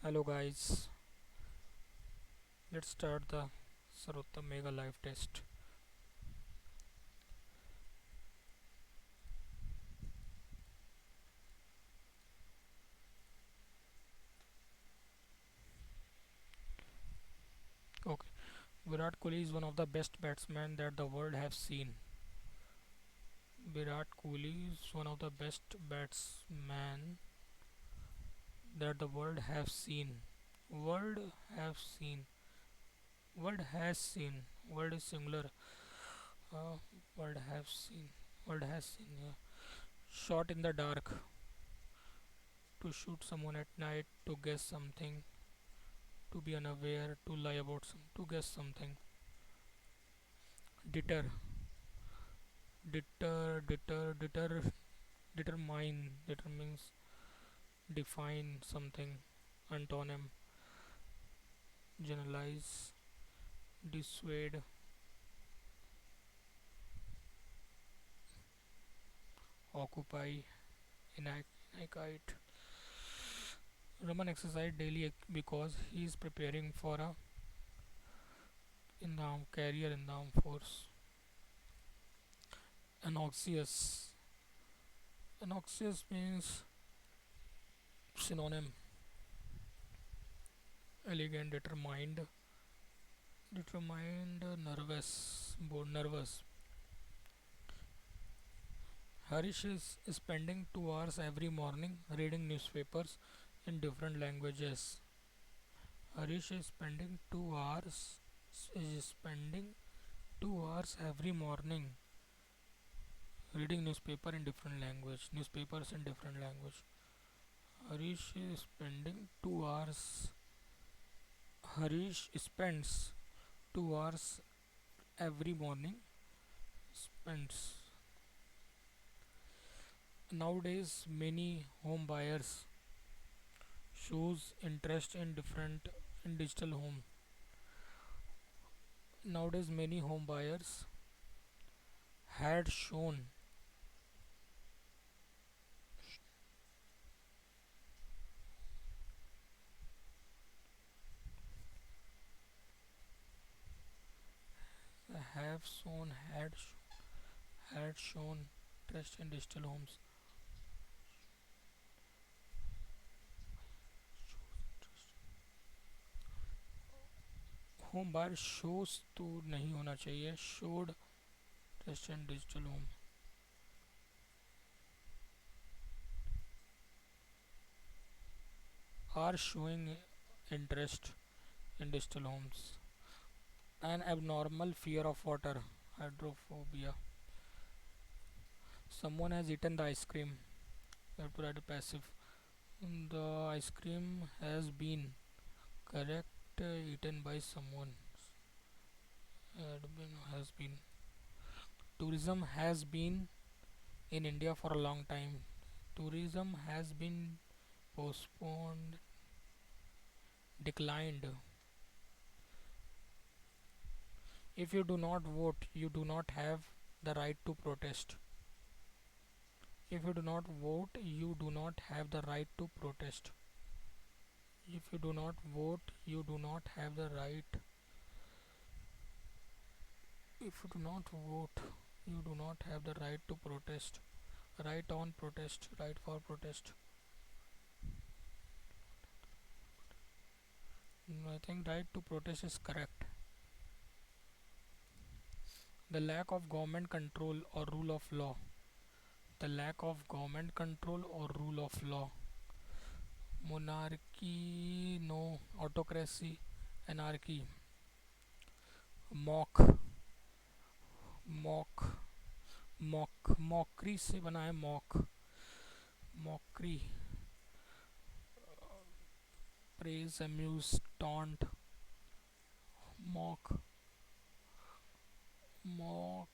Hello guys, let's start the Sarottam Mega Live Test. Okay, Virat Kohli is one of the best batsmen that the world have seen. Virat Kohli is one of the best batsmen that the world have seen. World have seen. World has seen. World is singular. Uh, world have seen. World has seen. Yeah. Shot in the dark to shoot someone at night to guess something to be unaware to lie about some to guess something. Deter, deter, determine, determines, define something. Antonym, generalize, dissuade, occupy, enact. Raman exercise daily because he is preparing for a in the career in the armed force. Annoxious, annoxious means synonym. Elegant, determined, nervous, bored, nervous. Harish is spending 2 hours every morning reading newspapers in different languages. Harish is spending 2 hours every morning reading newspaper in different language. Newspapers in different language. Harish is spending 2 hours. Harish spends 2 hours every morning. Spends. Nowadays, many home buyers shows interest in different in digital home. Nowadays, many home buyers had shown have shown had shown interest in digital homes. Home buyer shows तो नहीं होना चाहिए showed interest in digital home are showing interest in digital homes. An abnormal fear of water, hydrophobia. Someone has eaten the ice cream. You have to write a passive. The ice cream has been correct eaten by someone. Has been. Tourism has been in India for a long time. Tourism has been postponed, declined. If you do not vote, you do not have the right to protest. If you do not vote, you do not have the right to protest. If you do not vote, you do not have the right. If you do not vote, you do not have the right to protest. Right on protest, right for protest. I think right to protest is correct. The lack of government control or rule of law. The lack of government control or rule of law. Monarchy, no. Autocracy, anarchy. Mock, mock, mockery से बना है mock. Mockery, praise, amuse, taunt. Mock, mock.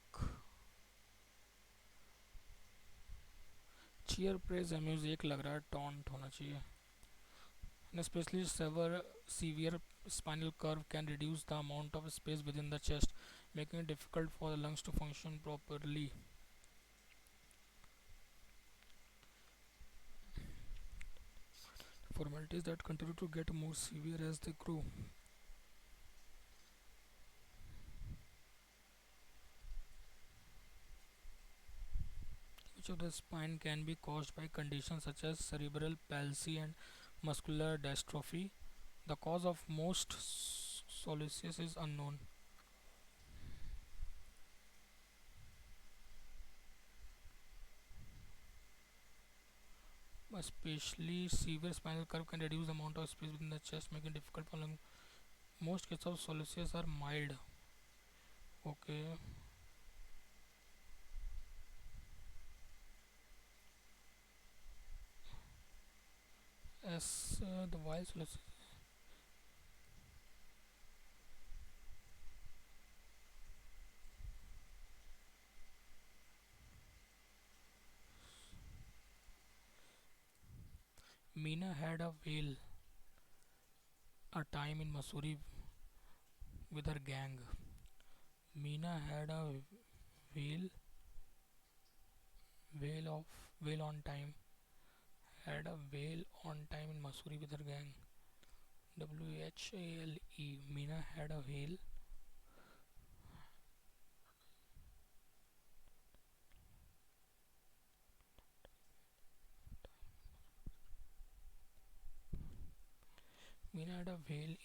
cheer, praise, amuse एक लग रहा है taunt होना चाहिए. And especially severe spinal curve can reduce the amount of space within the chest, making it difficult for the lungs to function properly. formalities that continue to get more severe as they grow. Each of the spine can be caused by conditions such as cerebral palsy and muscular dystrophy. The cause of most scoliosis is unknown. Especially severe spinal curve can reduce the amount of space within the chest, making it difficult for lung. Most cases of scoliosis are mild. Okay, as the while scoliosis, Meena had a whale a time in Missouri with her gang. Meena had a whale, whale of whale on time. Had a whale on time in Missouri with her gang. WHALE. Meena had a whale. Meena had a whale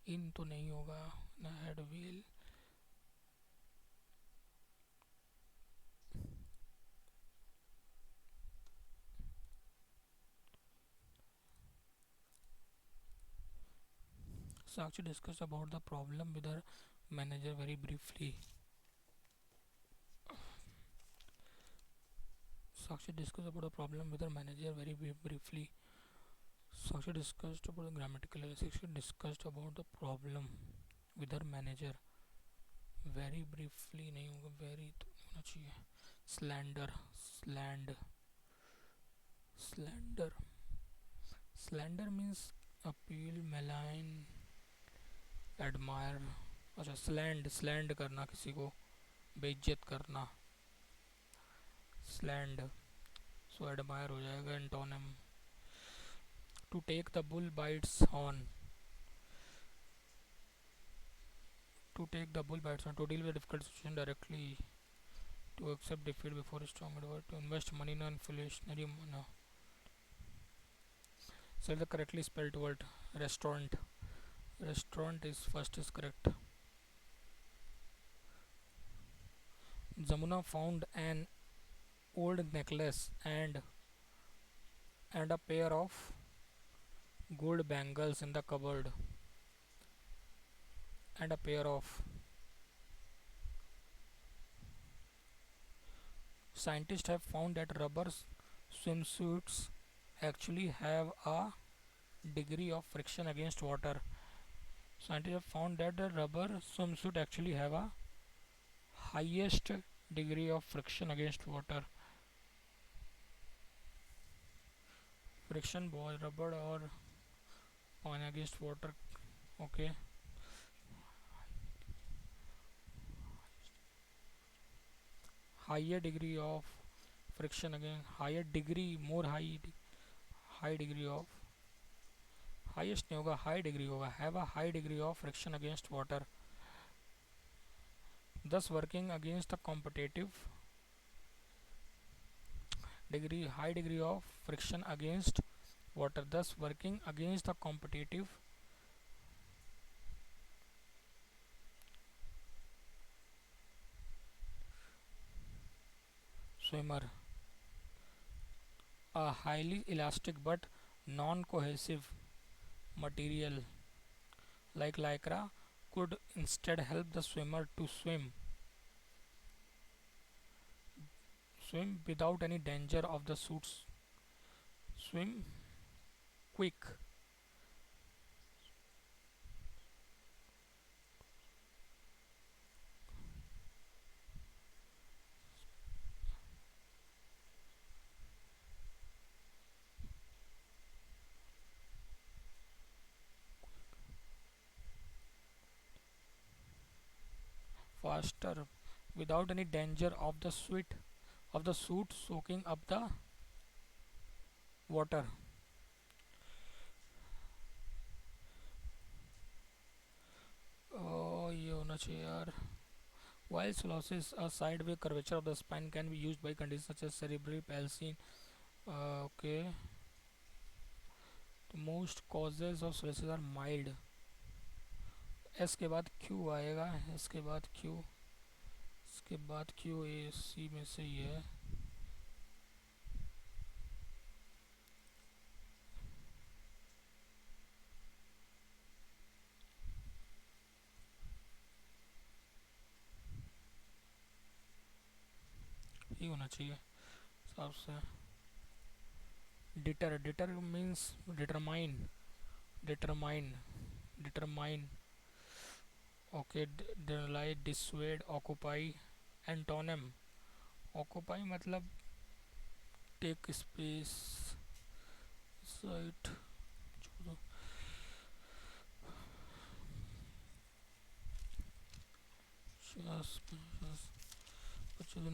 in तो नहीं होगा ना had a whale. Sakshi discussed about the problem with her manager very briefly. Sakshi discussed about the problem with her manager very briefly. Sakshi discussed about the grammatical errors. Sakshi discussed about the problem with her manager very briefly. नहीं होगा very तो होना चाहिए. Slander, sland, slander. Slander means appeal, malign, admire. अच्छा स्लैंड करना किसी को बेइज्जत करना स्लैंड सो एडमायर हो जाएगा antonym to take the bull bites on to take the bull bites on to deal with a difficult situation directly to accept defeat before a strong advert to invest money in an inflationary manner select the correctly spelled word restaurant restaurant is first is correct Jamuna found an old necklace and a pair of gold bangles in the cupboard and a pair of scientists have found that rubber swimsuits actually have a degree of friction against water. Scientists have found that the rubber swimsuit actually have a highest degree of friction against water. Friction ball rubber or on against water. Okay. Higher degree of friction again. Higher degree more high degree of highest नहीं होगा high degree होगा have a high degree of friction against water thus working against the competitive degree high degree of friction against water thus working against the competitive swimmer a highly elastic but non-cohesive material like lycra could instead help the swimmer to swim without any danger of the suits swim quick faster without any danger of the suit soaking up the water. ये होना चाहिए यार। While scoliosis, a sideway curvature of the spine, can be used by conditions such as cerebral palsy. Okay. The most causes of scoliosis are mild. S के बाद Q आएगा, S के बाद Q, इसके बाद क्यू, ए सी में से ही है। ये होना चाहिए हिसाब से। Deter, deter means determine, determine, determine. Okay, deny, dissuade, occupy. Antonym, occupy मतलब टेक स्पेस, साइट। पचास, पचास,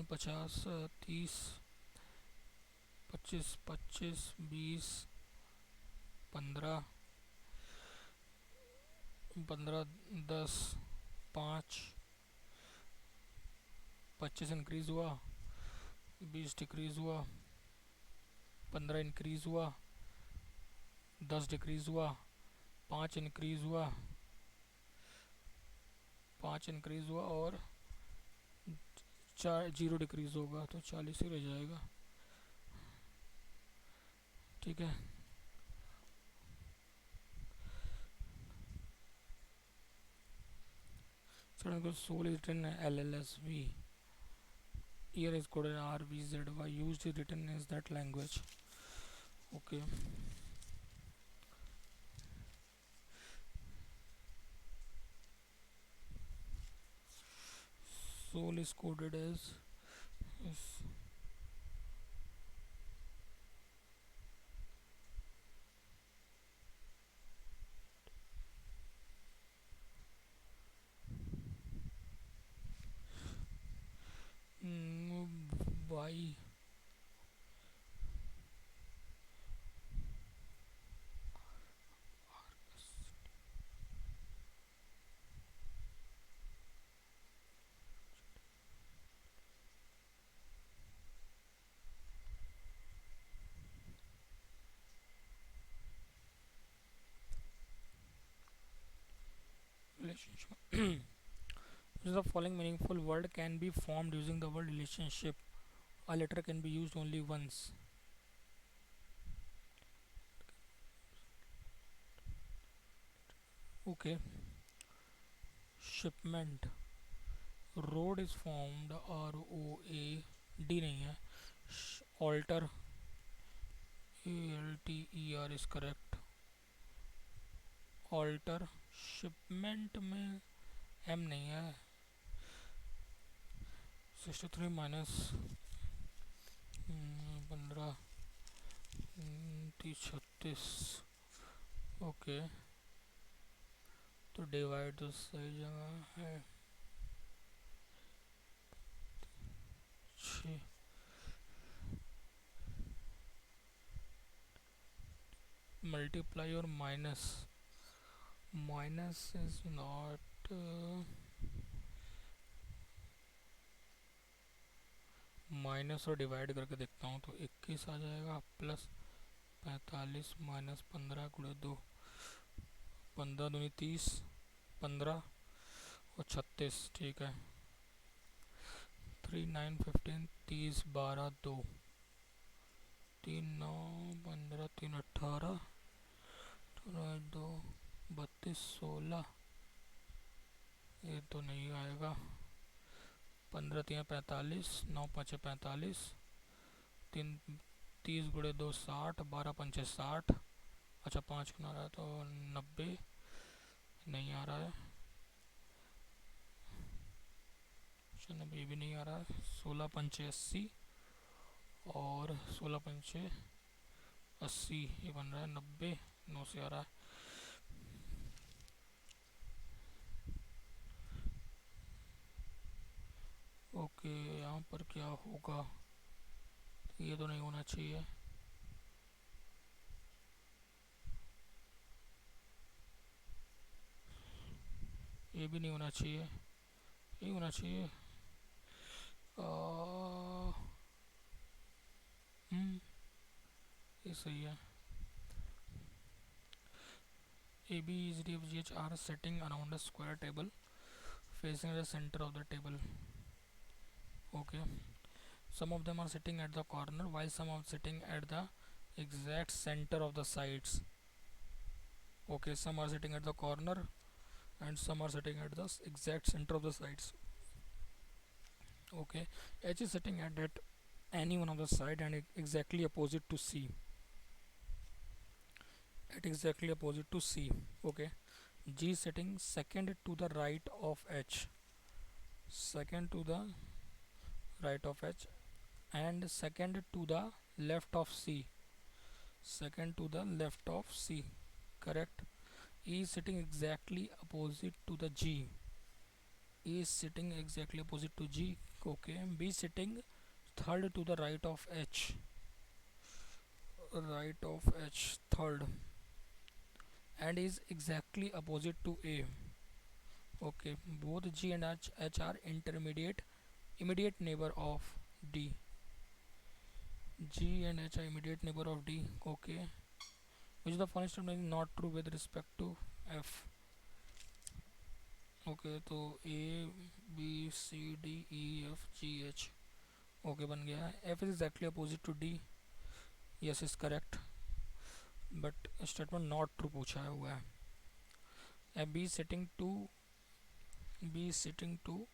पचास, 50, 30, 25, 25, 20, 15, 15, 10, 5, 25 इंक्रीज़ हुआ, 20 डिक्रीज़ हुआ, 15 इंक्रीज़ हुआ, 10 डिक्रीज़ हुआ, 5 इंक्रीज़ हुआ, 5 इंक्रीज़ हुआ और 4 जीरो डिक्रीज़ होगा तो 40 ही रह जाएगा। ठीक है। Soul is written LLSV, year is coded RVZY, used is written is that language. Okay. Soul is coded as is by relationship. Which of the following meaningful word can be formed using the word relationship? A letter can be used only once. Okay. Shipment. Road is formed ROAD नहीं है. Alter, ALTER is correct. Alter. Shipment में M नहीं है. 63 minus 15, 30, 36। Okay, तो divide तो सही जगह है। 6 मल्टीप्लाई और minus, minus is not, minus और डिवाइड करके देखता हूँ तो 21 आ जाएगा, प्लस 45 माइनस 15 गुणे 2, 15 दूनी 30, 15 और 36। ठीक है। 3 9 15, 30 12 2, 3 9 15, 3 18, 2 32 16। ये तो नहीं आएगा। 15 3 45, 9 5 45, 3 30 गुणे 2 60, 12 5 60। अच्छा 5 गुना रहा है तो 90, नहीं आ रहा है। 90 भी नहीं आ रहा है। 16 पंचे 80 और 16 पंचे 80, ये बन रहा है 90, 9 से आ रहा है। ओके, यहाँ पर क्या होगा, ये तो नहीं होना चाहिए। ये भी नहीं होना चाहिए, यही होना चाहिए। आ, ये सही है। A, B, is D, F, G, H are sitting around a square table facing the center of the table. Okay. Some of them are sitting at the corner while some are sitting at the exact center of the sides. Okay, some are sitting at the corner and some are sitting at the exact center of the sides. Okay, H is sitting at that any one of the side and exactly opposite to C. At exactly opposite to C. Okay, G is sitting second to the right of H. Second to the right of H and second to the left of C. Second to the left of C. Correct. E is sitting exactly opposite to the G. E is sitting exactly opposite to G. Okay. B is sitting third to the right of H. Right of H, third, and is exactly opposite to A. Okay. Both G and H are immediate neighbor of D. G and H are immediate neighbor of D. Okay. Which is the following statement is not true with respect to F? Okay तो A B C D E F G H okay बन गया है. F is exactly opposite to D. Yes is correct but statement not true पूछा है हुआ है. F B sitting to B sitting to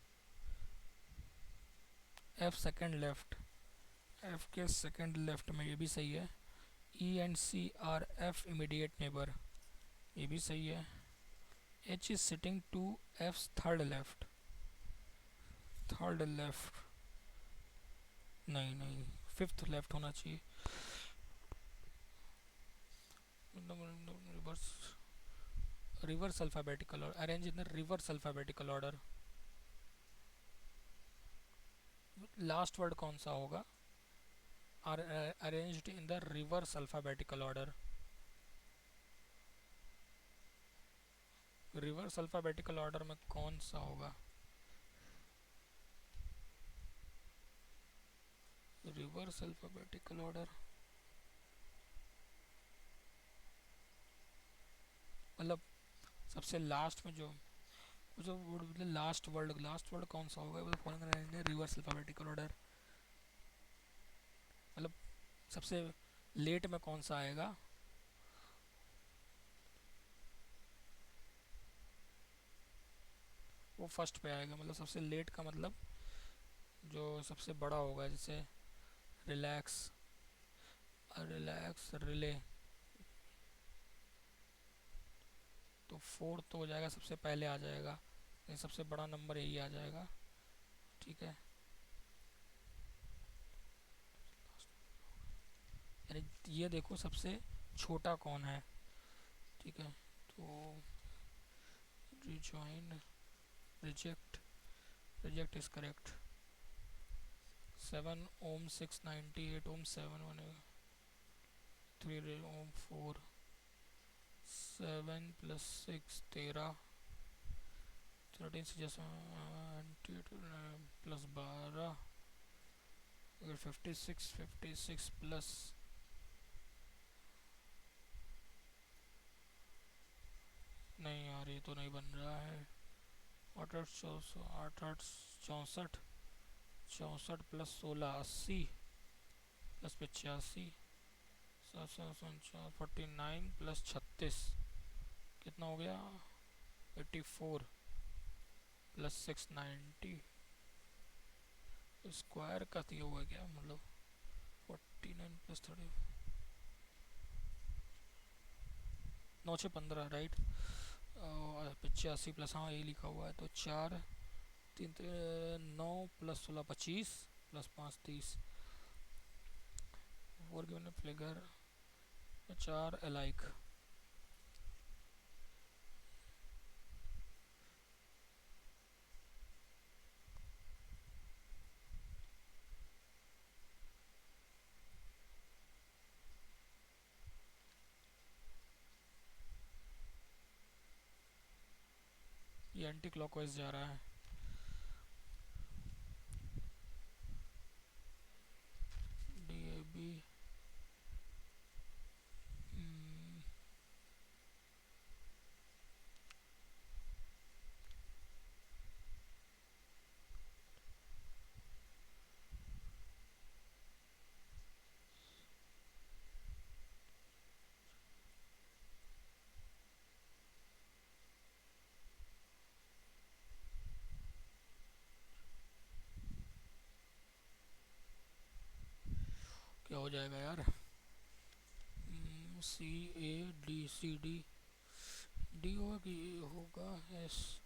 F second left. F के second left में, ये भी सही है. E and C are F immediate neighbour, ये भी सही है. H is sitting to F third left. Third left नहीं नहीं, फिफ्थ लेफ्ट होना चाहिए. Reverse reverse alphabetical order, arrange in the reverse alphabetical order. Last word कौन सा होगा? Arranged in the reverse alphabetical order. Reverse alphabetical order में कौन सा होगा? रिवर्स अल्फाबेटिकल ऑर्डर मतलब सबसे लास्ट में जो लास्ट वर्ड कौन सा होगा? मतलब रिवर्स अल्फाबेटिकल ऑर्डर मतलब सबसे लेट में कौन सा आएगा? वो फर्स्ट पे आएगा. मतलब सबसे लेट का मतलब जो सबसे बड़ा होगा, जैसे रिलैक्स, रिलैक्स, रिले, तो फोर्थ तो हो जाएगा, सबसे पहले आ जाएगा. ये सबसे बड़ा नंबर यही आ जाएगा. ठीक है, यानी ये देखो सबसे छोटा कौन है. ठीक है, तो rejoin, reject, reject is correct. 7 ओम 698 ओम 7 बनेगा. 3 ओम 4, 7 प्लस 6 13, 13 से जैसा प्लस 12, 56 प्लस नहीं यार, ये तो नहीं बन रहा है. 8 64, 64 प्लस 16 80 प्लस 85, 49 प्लस 36 कितना हो गया? 84 प्लस 690 स्क्वायर का दिया हुआ क्या? मतलब 49 प्लस 30 9 6 15 राइट. 85 प्लस, हाँ ये लिखा हुआ है. तो 4 3 9 plus 16 25 plus 5 30. Four given figure 4 alike. ये एंटी क्लॉकवाइज जा रहा है। डी ए बी क्या हो जाएगा यार? C A D, C D, D होगा कि ए होगा? एस,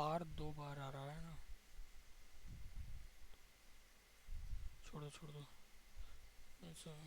आर दो बार आ रहा है ना, छोड़ो छोड़ दो। अच्छा,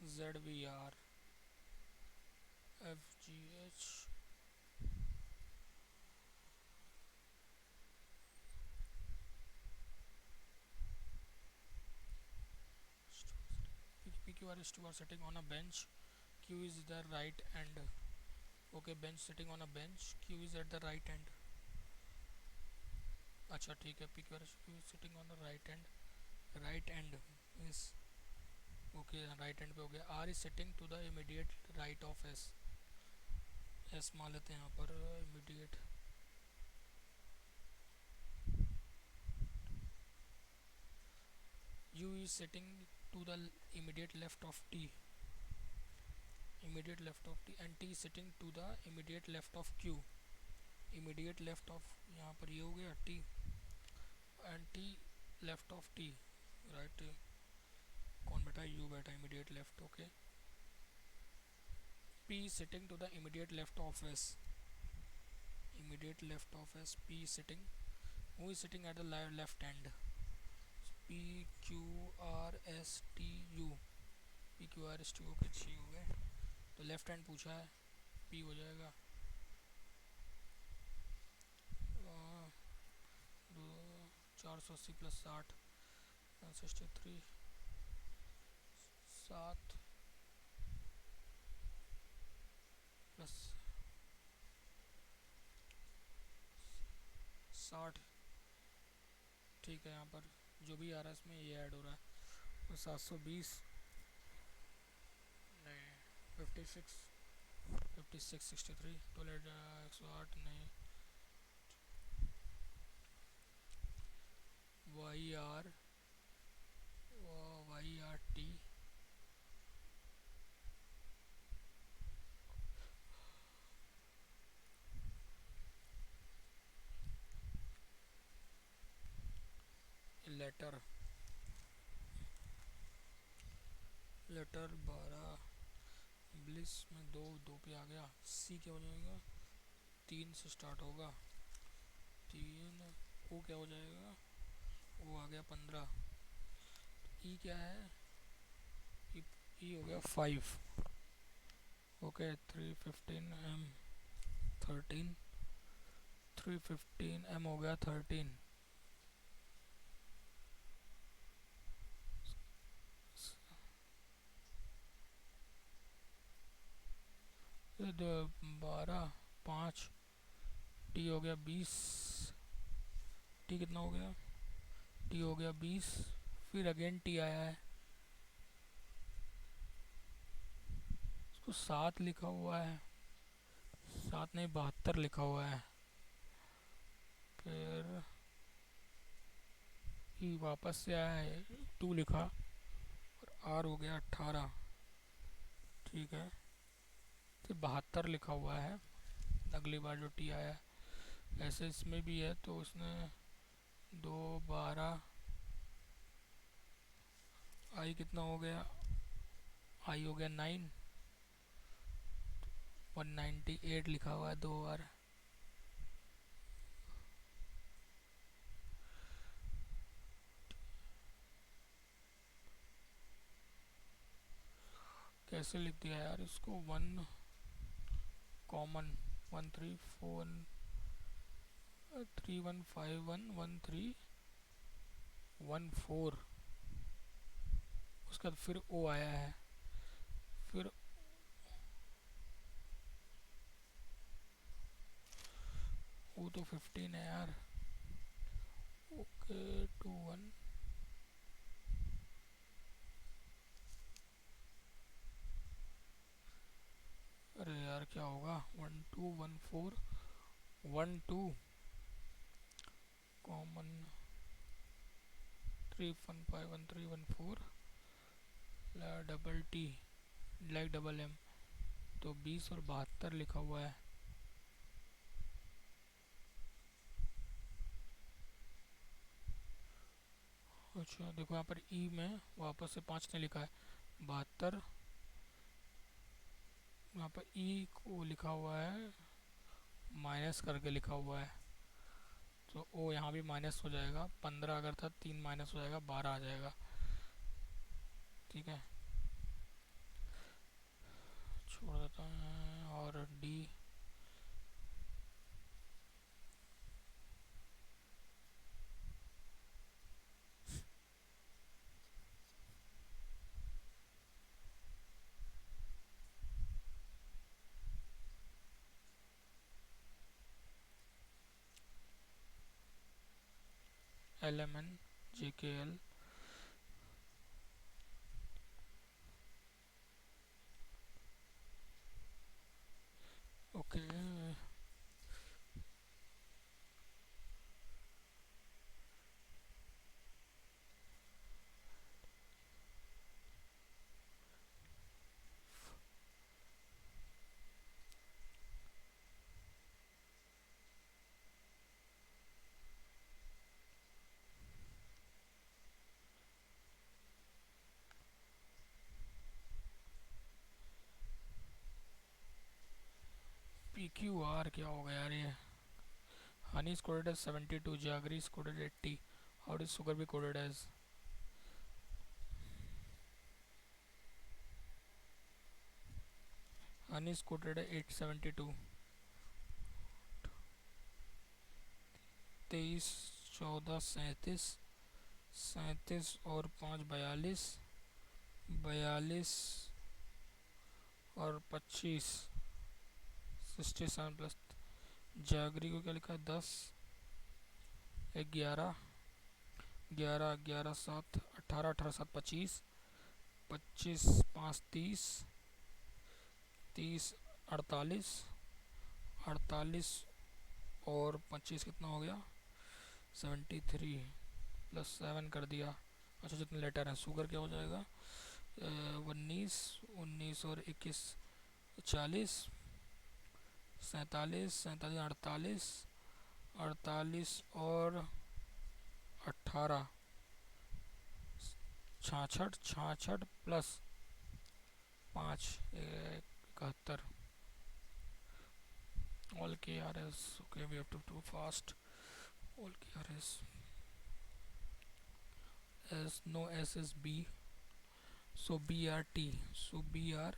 Z V R, F G H, P Q R S two are sitting on a bench, Q is the right end. Okay, bench sitting on a bench, Q is at the right end. अच्छा ठीक है, P Q R S Q is sitting on the right end, right end means okay right end पे हो गया। R is sitting to the immediate right of S, S मान लेते हैं यहाँ पर immediate. U is sitting to the immediate left of T, immediate left of T, and T is sitting to the immediate left of Q, immediate left of यहाँ पर ये हो गया T, and T left of T, right. कौन बैठा है? U बैठा है immediate left. Okay, P sitting to the immediate left of S, immediate left of S, P sitting, who is sitting at the left end, P Q R S T U, P Q R S T U के 6 हो गए, तो left hand पूछा है, P हो जाएगा 480 plus 60 63 7 plus 60, ठीक है। यहाँ पर जो भी आ रहा है इसमें ये ऐड हो रहा है, तो 720 नहीं 56 56 63 तो 108 नहीं, Y R T, letter letter 12 ब्लिस में दो दो पे आ गया। सी क्या हो जाएगा? 3 से स्टार्ट होगा, 3। ओ क्या हो जाएगा? ओ आ गया 15। ई क्या है? ई हो गया 5। ओके 315 एम 13, 315 एम हो गया 13। तो 12 5 टी हो गया 20, टी कितना हो गया? टी हो गया 20, फिर अगेन टी आया है, तो 7 लिखा हुआ है, 7 नहीं 72 लिखा हुआ है। फिर ई वापस से आया है, 2 लिखा, और आर हो गया 18। ठीक है, तो 72 लिखा हुआ है अगली बार जो टी आया है। ऐसे इसमें भी है, तो उसने 2 12, आई कितना हो गया, आई हो गया 9, 198 लिखा हुआ है 2 बार। कैसे लिख दिया यार इसको, 1 कॉमन, 134 उसका फिर ओ आया है, फिर ओ तो 15 है यार। ओके 21, अरे यार क्या होगा, 1214 12 common 3151314 double T like double M, तो 20 और 72 लिखा हुआ है। अच्छा देखो यहाँ पर ई में वापस से 5 ने लिखा है, 72, यहाँ पर ई को लिखा हुआ है माइनस करके लिखा हुआ है, तो ओ यहाँ भी माइनस हो जाएगा, 15 अगर था 3 माइनस हो जाएगा, 12 आ जाएगा। ठीक है, छोड़ देता है, और D L M N J K L. Okay P Q R क्या हो गया यार ये। Honey is coded as 72, jaggery is coded 80, how does sugar be coded as? Honey is coded as 872, 23 14 37, 37 और 5 42, 42 और 25 67 प्लस, जागरी को क्या लिखा है 10, 11 11 11 7 18 18 7 25, 25 5 30, 30 48, 48 और 25 कितना हो गया 73, प्लस 7 कर दिया। अच्छा जितने लेटर हैं, शुगर क्या हो जाएगा 19, 19 और 21 40, 47 47 48, 48 और 18 66, 66 plus 5 71, all KRS, okay we have to do fast, all KRS, S no S is B, so BRT, so BRT,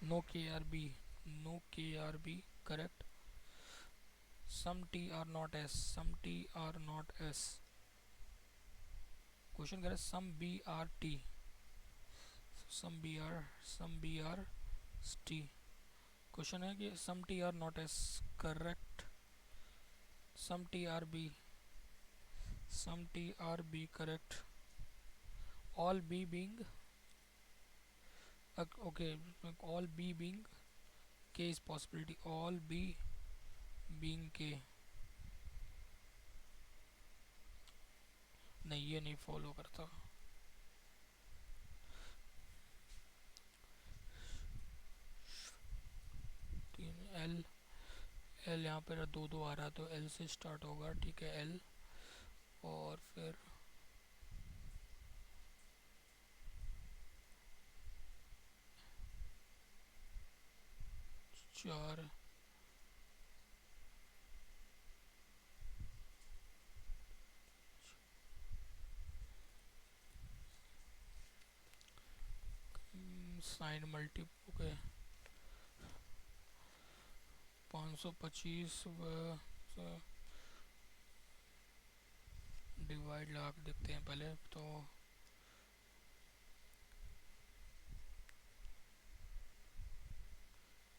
no KRB, no KRB, correct. Some T are not S, some T are not S, question करें some BRT, some BR T, question है कि some T are not S, correct. Some T are B, correct. all b being okay, all b being k is possibility, all b being k, नहीं ये नहीं follow करता। तीन L, L यहाँ पर दो दो आ रहा है तो एल से स्टार्ट होगा, ठीक है एल, और फिर चार, साइन मल्टी ओके 525 डिवाइड लगा के देखते हैं पहले तो।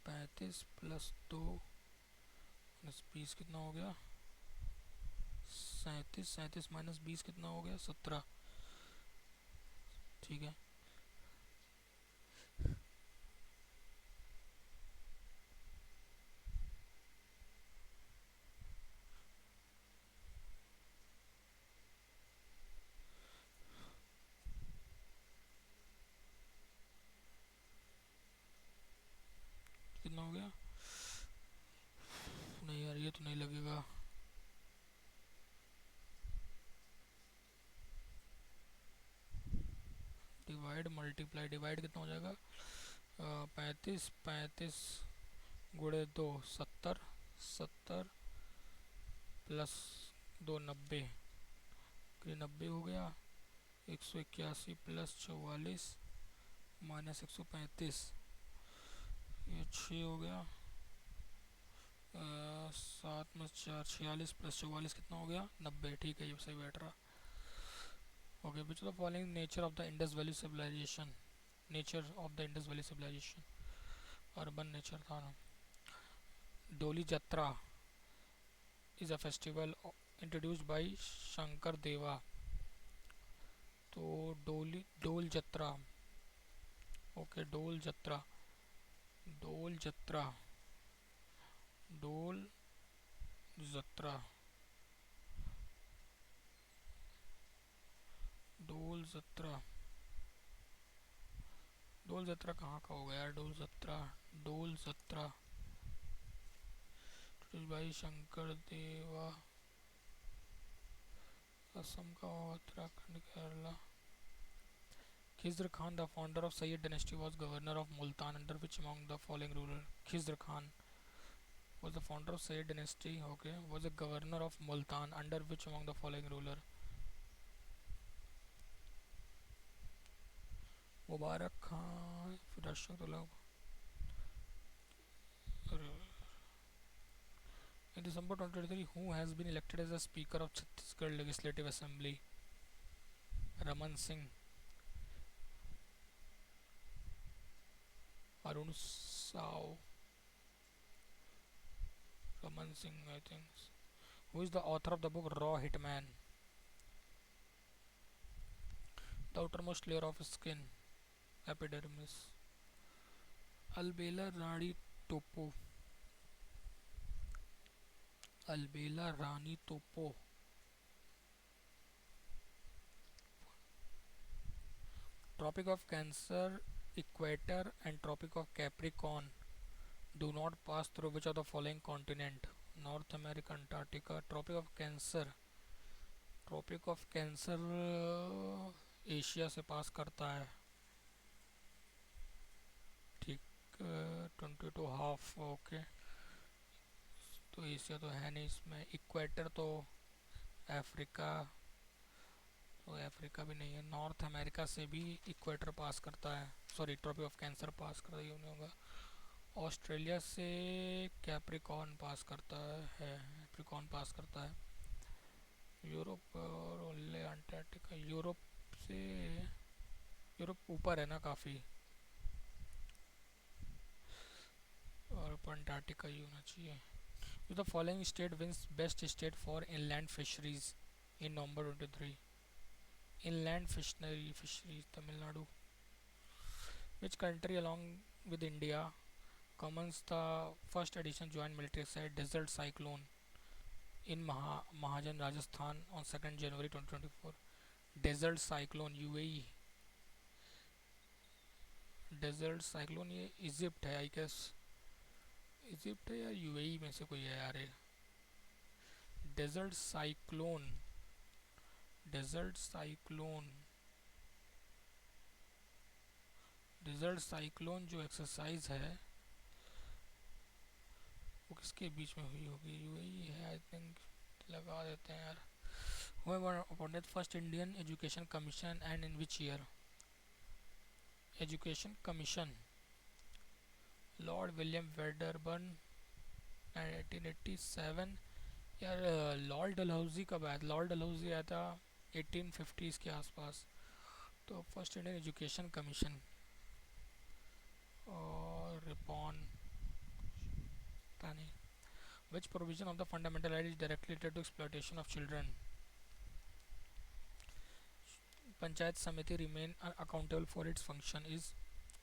35 प्लस 2 माइनस 20 कितना हो गया, 37, 37 माइनस 20 कितना हो गया, 17, ठीक है। कितना हो गया, नहीं यार ये तो नहीं लगेगा, डिवाइड मल्टीप्लाई, डिवाइड कितना हो जाएगा, 35, 35 गुणे 2 70, 70 प्लस 2 90, 90 हो गया, 181 प्लस 44 माइनस 135, ये 6 हो गया, 7 में 4 46 प्लस 44 कितना हो गया, 90, ठीक है ये सही बैठ रहा। Okay, which of the following nature of the Indus valley civilization, nature of the Indus valley civilization, urban nature था ना। Doli Jatra is a festival introduced by Shankar Deva, तो डोल जत्रा, ओके डोल जत्रा, डोल जत्रा, डोल जत्रा, डोल जत्रा, डोल जत्रा कहाँ का होगा यार, डोल जत्रा, डोल जत्रा भाई शंकर देवा, असम का, Uttarakhand, Kerala. Khizr Khan, the founder of Sayyid dynasty, was governor of Multan under which among the following ruler? Khizr Khan was the founder of Sayyid dynasty, okay, was a governor of Multan under which among the following ruler? Mubarak Khan, फिर अशोक तो लोग। In December 2023, who has been elected as the Speaker of Chhattisgarh Legislative Assembly? Raman Singh, Arun Sao, Raman Singh, I think. Who is the author of the book Raw Hitman? The outermost layer of skin, epidermis. Albela Rani Topo, Albela Rani Topo. Tropic of Cancer, Equator and Tropic of Capricorn do not pass through which of the following continent? North America, Antarctica. Tropic of Cancer, Tropic of Cancer Asia से पास करता है, ठीक, 22.5, okay, तो Asia तो है नहीं इसमें। इक्वेटर तो अफ्रीका, तो अफ्रीका भी नहीं है। नॉर्थ अमेरिका से भी इक्वेटर पास करता है, सॉरी ट्रॉपिक ऑफ कैंसर पास करता है, ये नहीं होगा। ऑस्ट्रेलिया से कैप्रिकॉर्न पास करता है, कैप्रिकॉर्न पास करता है। यूरोप और ओले अंटार्कटिका, यूरोप से, यूरोप ऊपर है ना काफ़ी, और अंटार्कटिका ही होना चाहिए। The following state wins best state for inland fisheries in November 23? Inland fisheries, Tamil Nadu. Which country along with India commons the first edition joint military exercise Desert Cyclone in Mahajan, Rajasthan on 2nd January 2024? Desert Cyclone UAE. Desert cyclone ये Egypt है I guess, Egypt है या UAE में से कोई है यार ये। Desert cyclone, desert cyclone, desert cyclone जो एक्सरसाइज है वो किसके बीच में हुई होगी? यूएई है आई थिंक, लगा देते हैं यार। Whoever appointed first Indian Education Commission and in which year? Education Commission, Lord William Wedderburn 1887। यार लॉर्ड डलहौजी कब आया था? लॉर्ड डलहौजी आया था 1850s के आसपास। तो फर्स्ट इंडियन एजुकेशन कमीशन और रिपॉन, पता नहीं। Which provision of the fundamental right is directly related to exploitation of children? Panchayat Samiti remain accountable for its function is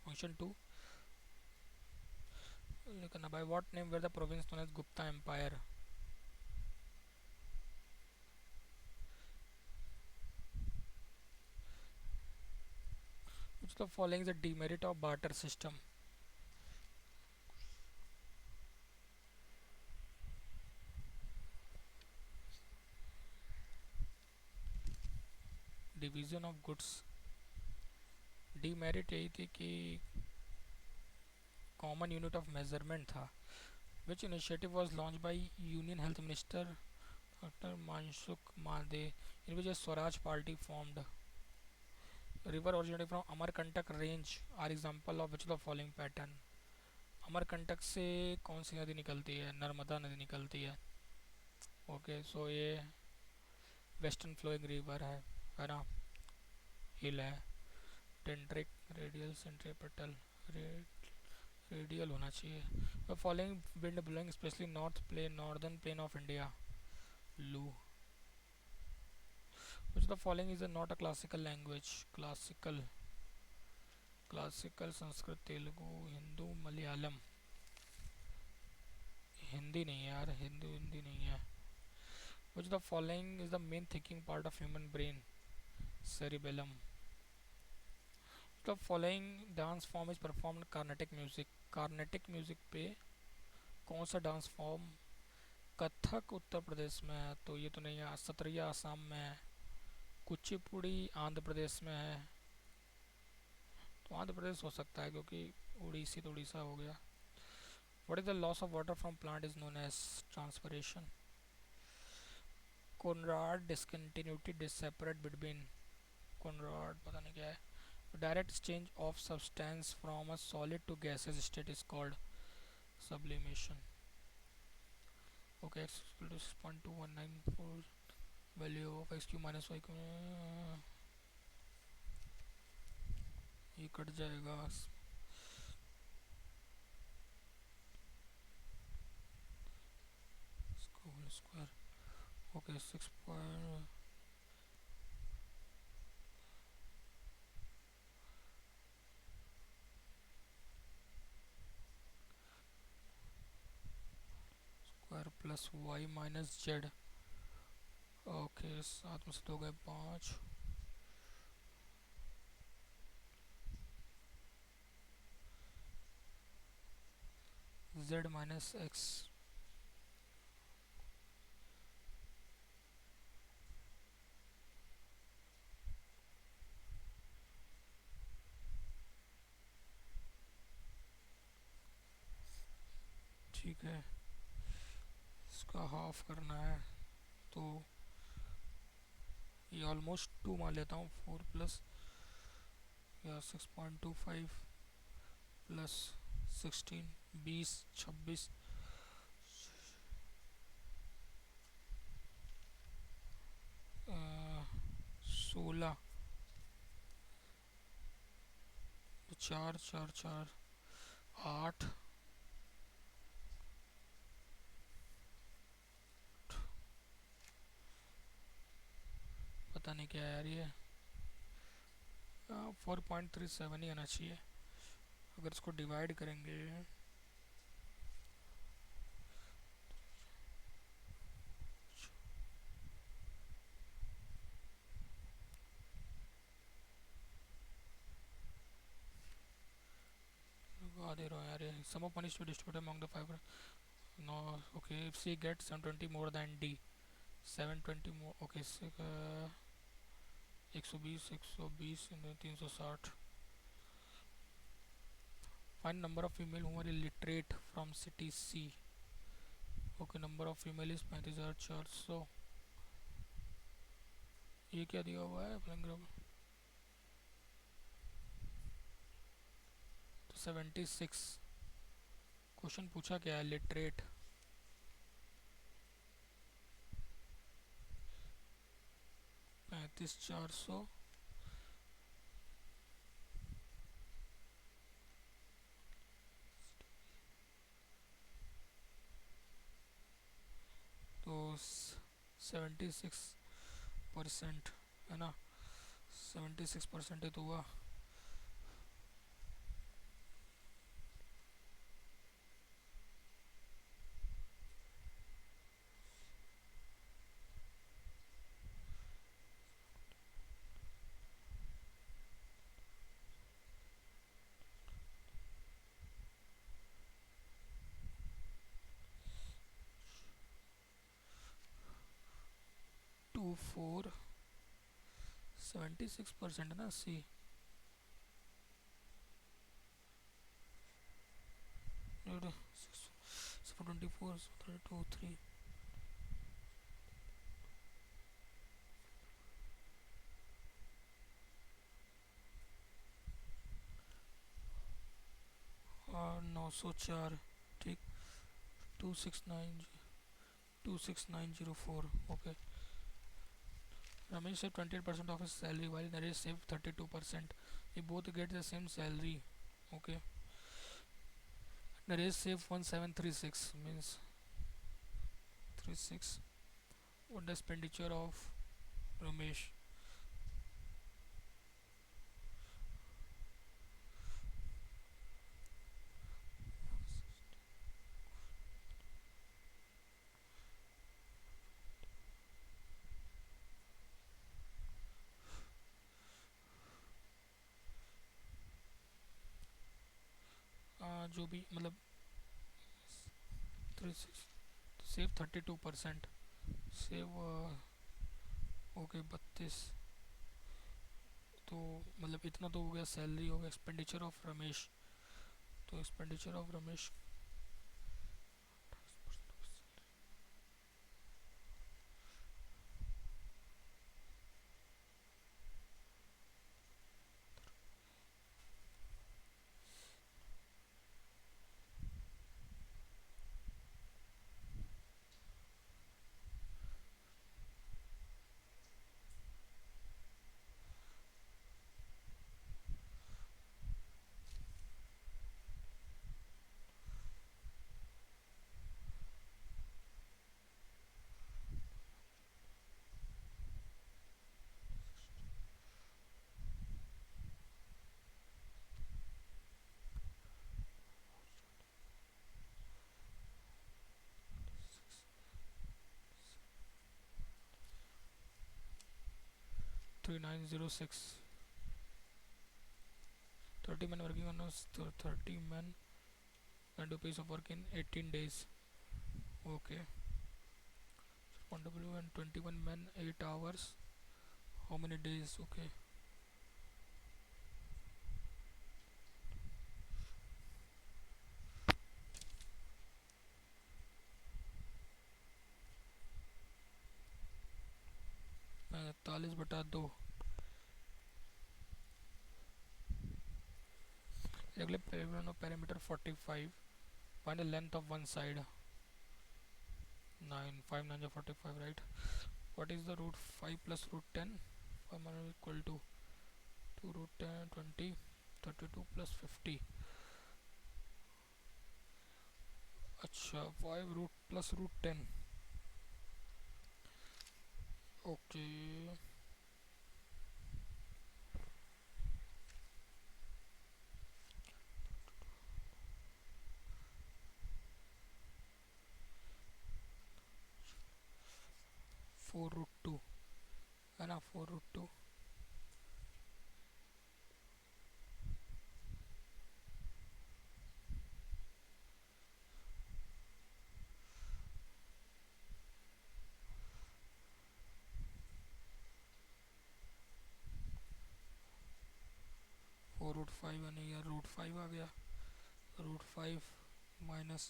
function to by what name were the province known as Gupta Empire? Which of the following is a demerit of barter system? Division of goods. Demerit यही थी कि common unit of measurement था। Which initiative was launched by union health minister doctor Mansukh Mande in which Swaraj party formed? River originating from Amarkantak range are example of which the following pattern? Amarkantak से कौन सी नदी निकलती है? नर्मदा नदी निकलती है। ओके सो ये वेस्टर्न फ्लोइंग रिवर है ना, हिल है। डेंड्रिक, रेडियल, सेंट्रीपेटल, रेडियल होना चाहिए। Following wind blowing specially north plain, northern plain of India? Loo. Which the following is not a classical language? Classical, classical Sanskrit, Telugu, Hindu, Malayalam. Hindi नहीं है यार, हिंदी नहीं है। Which the following is the main thinking part of human brain? Cerebellum. The following dance form is performed Carnatic music? Carnatic music पे कौन सा dance form? Kathak Uttar Pradesh में है तो ये तो नहीं है। सत्रिया आसाम में है। कुचिपुड़ी आंध्र प्रदेश में है, तो आंध्र प्रदेश हो सकता है क्योंकि उड़ीसी तो उड़ीसा हो गया। What is the loss of water from plant is known as transpiration? Conrad discontinuity separate between, Conrad पता नहीं क्या है। Direct exchange of substance from a solid to gases state is called sublimation. Okay, x equal to 6.2194, value of x cube minus y ये कट जाएगा। Whole square. Okay 6 square plus Y minus Z. Okay 7 में से 2 गए 5, Z minus x. ठीक है, इसका half करना है तो ये ऑलमोस्ट 2 मान लेता हूँ। 4 प्लस या 6.25 प्लस 16, 20, 26, 16, 4 4 4 8, पता नहीं क्या यार ये। 4.37 ही आना चाहिए। अगर इसको डिवाइड करेंगे लगा दे रहा हूँ यार, ये sum of money to distribute among the five. No okay, if C get 720 more than D, 720 more okay, 120 120 360। Find number of female who are illiterate from city C. Okay, number of female is 35,400। ये क्या दिया हुआ है अपने group? तो 76। Question पूछा क्या है? लिटरेट। पैंतीस चार सौ तो 76% है ना, 76% ही तो हुआ। टू फोर 76% है ना सी। 24 2 3 और 904। ठीक, 26904। Okay, Ramesh saved 28% of his salary while Naresh saved 32%. They both get the same salary. Okay. Naresh saved 1736 means 36. What the expenditure of Ramesh? जो भी मतलब 36 सेव 32%। Save okay 32। तो मतलब इतना तो हो गया, सैलरी हो गया। एक्सपेंडिचर ऑफ रमेश, तो expenditure of Ramesh 3906। 30 men working on us, 30 men can do piece of work in 18 days. Okay. W and 21 men 8 hours. How many days? Okay. पैंतालीस बटा दो। Regular perimeter 45. Find the length of one side. 9 5 9 are 45, right? What is the root 5 plus root 10? 5 minus equal to 2 root 10 20 32 plus 50। अच्छा 5 root plus root 10। Okay 4√2 है ना, 4√2। 4√5 यानी यार √5 आ गया। √5 minus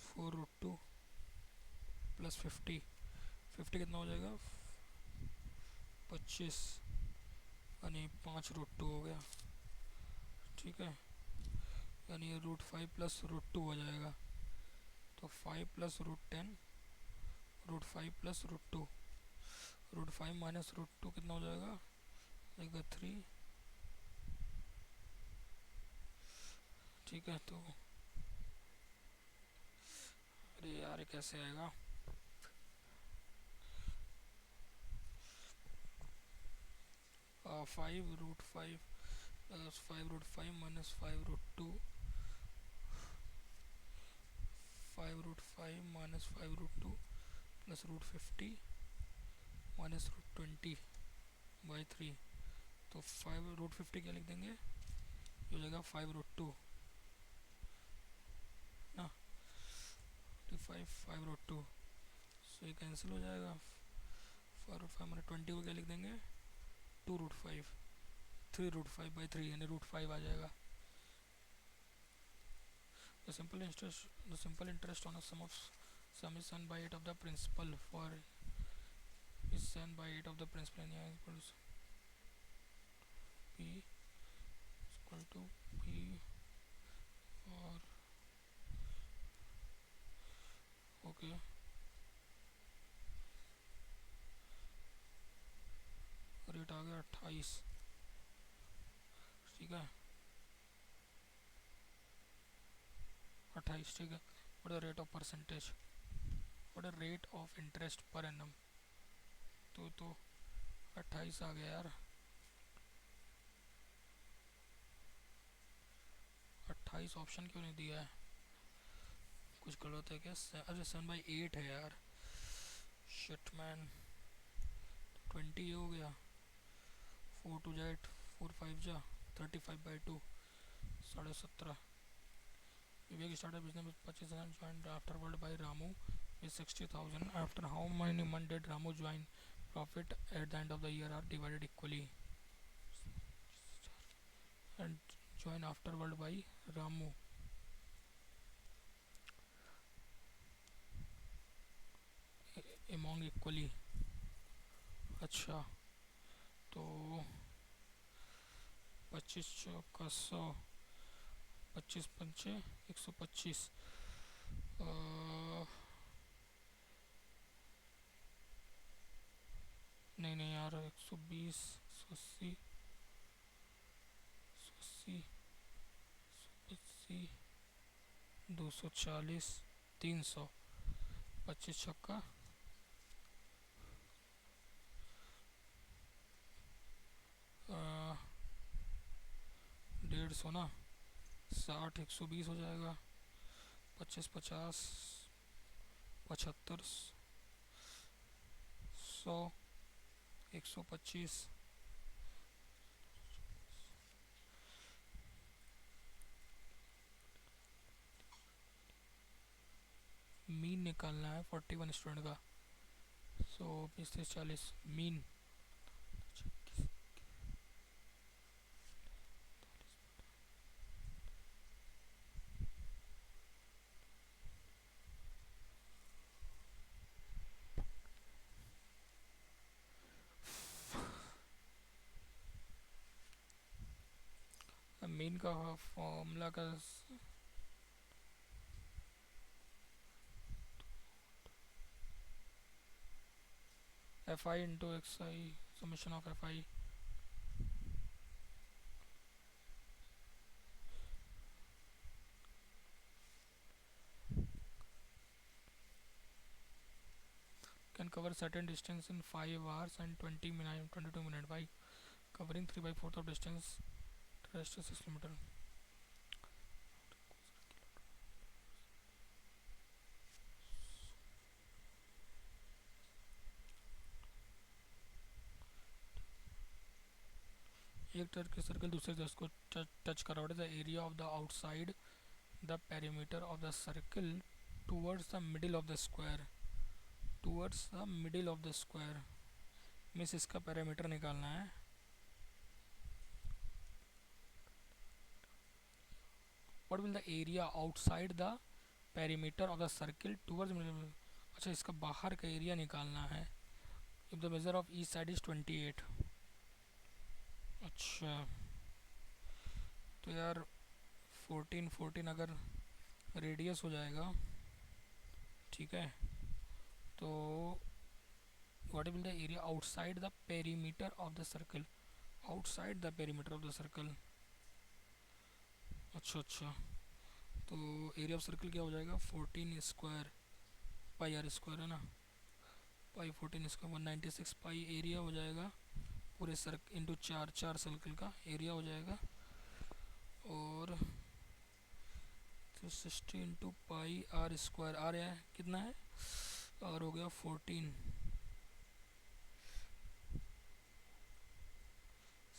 4√2 plus 50। 50 कितना हो जाएगा, 25 यानी 5√2 हो गया। ठीक है, यानी ये √5 प्लस √2 हो जाएगा। तो 5 प्लस √10, √5 प्लस √2, √5 माइनस √2 कितना हो जाएगा, जाएगा 3। ठीक है, तो अरे यार ये कैसे आएगा, 5√5 plus 5√5 minus 5√2, 5√5 minus 5√2 plus √50 minus √20 by 3। तो 5√50 क्या लिख देंगे, ये हो जाएगा 5√2 ना, 5/2। सो ये कैंसिल हो जाएगा। 4/5 मैंने 20 को क्या लिख देंगे, 2√5, 3√5 बाई 3 यानी √5 आ जाएगा। The simple interest on a sum is sum by 8 of the principal for is sum by 8 of the principal and is equal to P और ओके रेट आ गया 28। ठीक है, 28। ठीक है, what the rate of percentage, what the rate of interest per annum. तो 28 आ गया यार, 28 option क्यों नहीं दिया है, कुछ गलत है क्या। अरे 7/8 है यार, शिट मैन। 20 ये हो गया, 4 जा 8, 4 5 जा 35/2, 17.5। Vivek started business with 25,000, joined afterward by Ramu with 60,000. After how many months did Ramu join? Profit at the end of the year are divided equally. And join afterward by Ramu. Among equally। अच्छा, तो 25 चौका 100, 25 पंचे 125। नहीं नहीं यार, 120, 180, 180, 180, 240, 300, 25 छक्का 150 ना, 60, 120 हो जाएगा, 25 50, 75, 100, 125। मीन निकालना है 41 स्टूडेंट का। सो 35 40 मीन। मीन का फॉर्मूला का FI into XI summation of FI। can cover certain distance in 5 hours and 22 minutes by covering 3/4 of distance, rest is 6 kilometer। एक टच के सर्कल दूसरे टच को टच कर रहा है, the area of the outside the perimeter of the circle towards the middle of the square, towards the middle of the square means इसका parameter निकालना है। What will the area outside the perimeter of the circle towards middle, अच्छा इसका बाहर का area निकालना है। If the measure of each side is 28, अच्छा तो यार 14 अगर रेडियस हो जाएगा, ठीक है, तो what will the area outside the perimeter of the circle, outside the perimeter of the circle, अच्छा तो एरिया ऑफ सर्कल क्या हो जाएगा 14 स्क्वायर पाई आर स्क्वायर है ना, पाई 14 स्क्वायर 196 पाई एरिया हो जाएगा पूरे सर्कल इंटू चार सर्कल का एरिया हो जाएगा, और तो 60 into pi R square, R है कितना है, आर हो गया 14,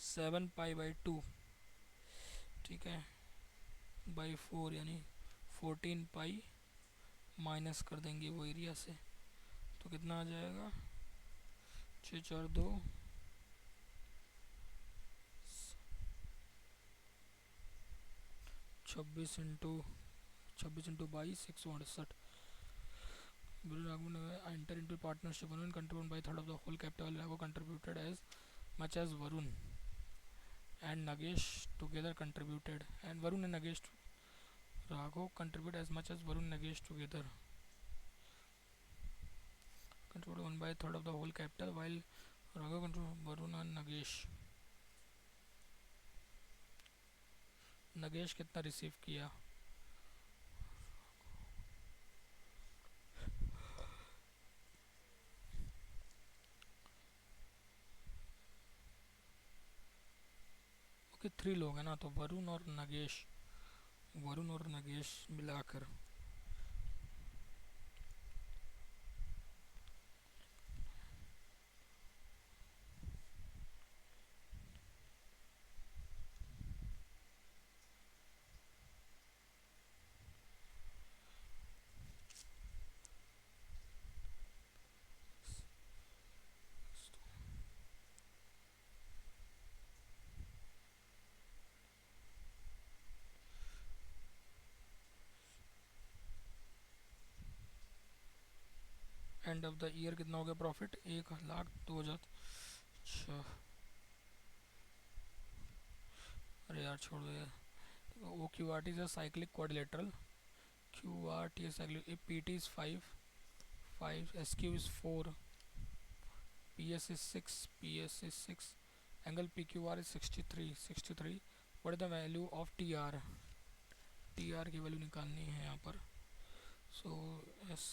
7 पाई बाई 2, ठीक है, बाई 4 यानी 14 पाई माइनस कर देंगे वो एरिया से, तो कितना आ जाएगा 6 4 2 26 into 22 168। Enter into partnership Varun contribute by third of the whole capital. Raghu contributed as much as Varun and Nagesh together contributed, and Varun and Nagesh Raghu contribute as much as Varun and Nagesh together contribute 1 by third of the whole capital, while Raghu contribute Varun and Nagesh। Nagesh कितना receive किया, okay 3 लोग हैं ना, तो वरुण और नगेश मिलाकर end of the year कितना हो गया प्रॉफिट 1,02,000। अच्छा अरे यार छोड़ दो यार, O Q R T is a cyclic quadrilateral, Q R T is cyclic, A P T is 5 S Q is 4 P S is 6 angle P Q R is 63। What is the value of T R की value निकालनी है यहाँ पर। So S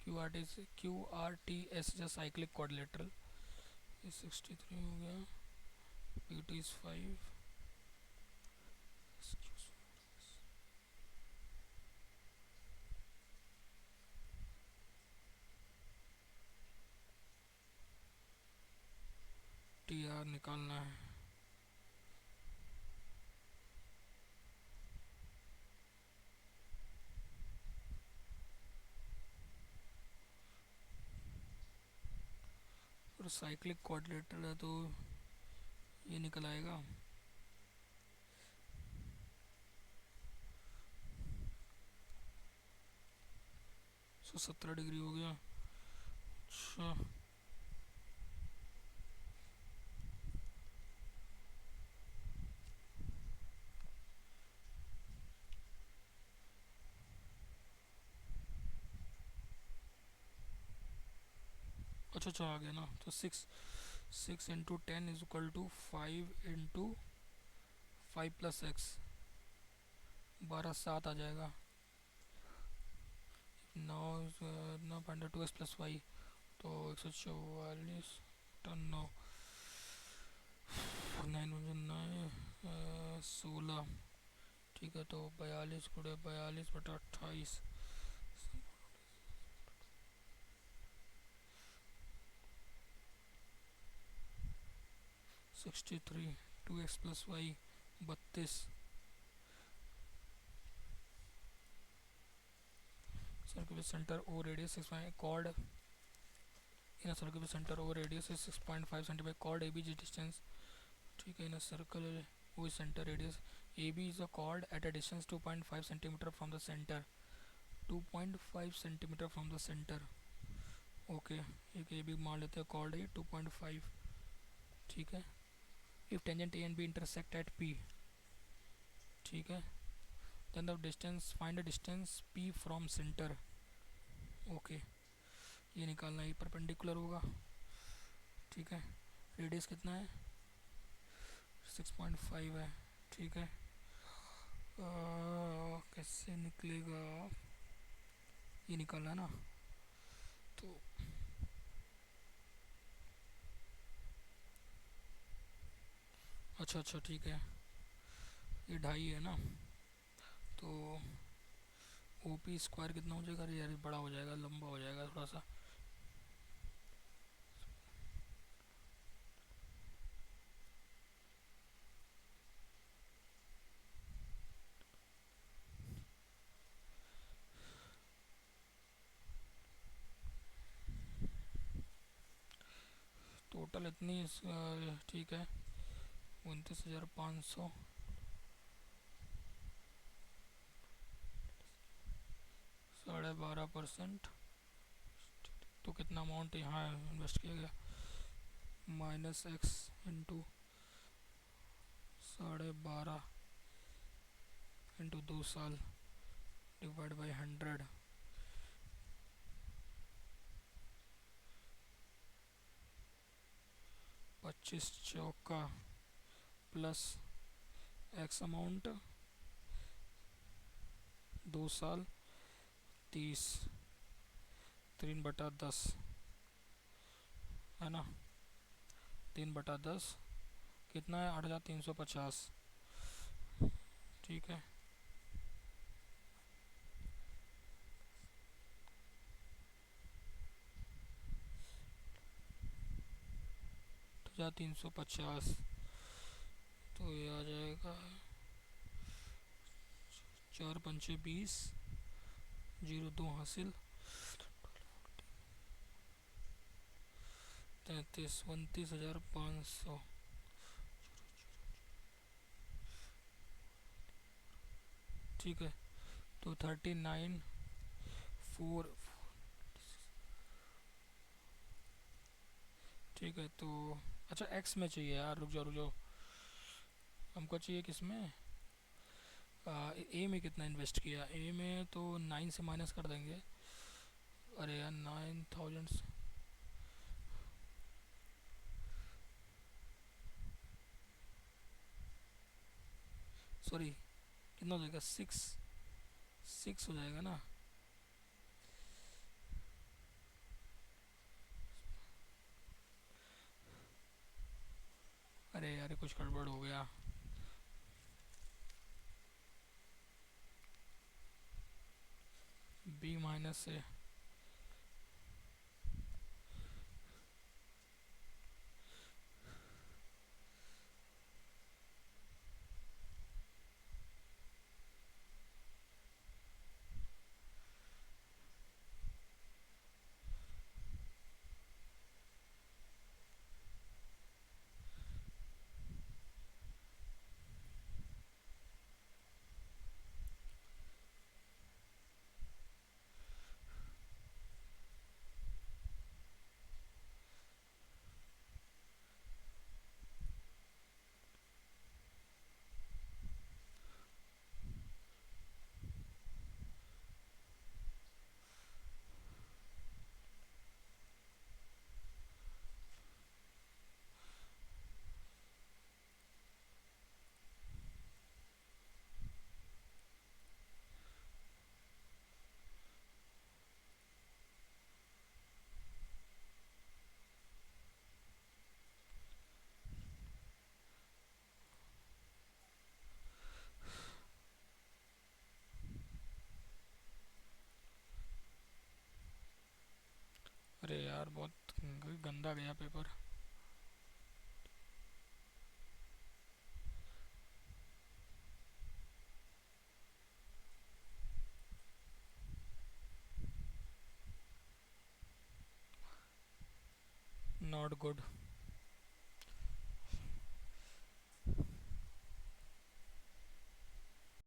Q R T S is a cyclic quadrilateral, 63 हो गया, P T is 5, T R निकालना है। और साइक्लिक क्वाड्रिलेटरल है तो ये निकल आएगा, सो 17 डिग्री हो गया। अच्छा अच्छा आ गया ना, तो 6 into 10 is equal to 5 into 5 plus X, 12 7 आ जाएगा। 9.2 एक्स प्लस वाई, तो 144 टन 9 16, ठीक है, तो 42 गुणे 42 बटा 28, 63 2x plus Y 32 circle with centre O radius 6 chord in circle with centre O radius is 6.5 centimetre chord A B distance ठीक है in circle with center radius AB is a chord at a distance 2.5 centimeter from the center 2.5 centimeter from the center okay एक AB मान लेते हैं chord है 2.5 ठीक है if tangent A and B intersect at P ठीक है then the distance find the distance P from center okay ये निकालना है परपेंडिकुलर होगा ठीक है रेडियस कितना है 6.5 है ठीक है कैसे निकलेगा ये निकालना है ना तो अच्छा ठीक है ये 2.5 है ना तो ओ पी स्क्वायर कितना हो जाएगा यार बड़ा हो जाएगा लंबा हो जाएगा थोड़ा सा टोटल इतनी ठीक है 29,500 12.5% तो कितना अमाउंट यहाँ इन्वेस्ट किया गया -x इंटू 12.5 इंटू 2 साल डिवाइड बाई 100 25 चौका प्लस एक्स अमाउंट 2 साल 30 3/10 है ना 3/10 कितना है 8,350 ठीक है या 350 तो ये आ जाएगा 4×5 = 20 0 2 हासिल 29,500 ठीक है तो 39,4 ठीक है तो अच्छा एक्स में चाहिए यार रुक जाओ हमको चाहिए किस में ए में कितना इन्वेस्ट किया ए में तो 9 से माइनस कर देंगे अरे यार 9,000 सॉरी कितना हो जाएगा 6 हो जाएगा ना अरे यार कुछ गड़बड़ हो गया बी माइनस से अरे यार बहुत गंदा गया पेपर not good.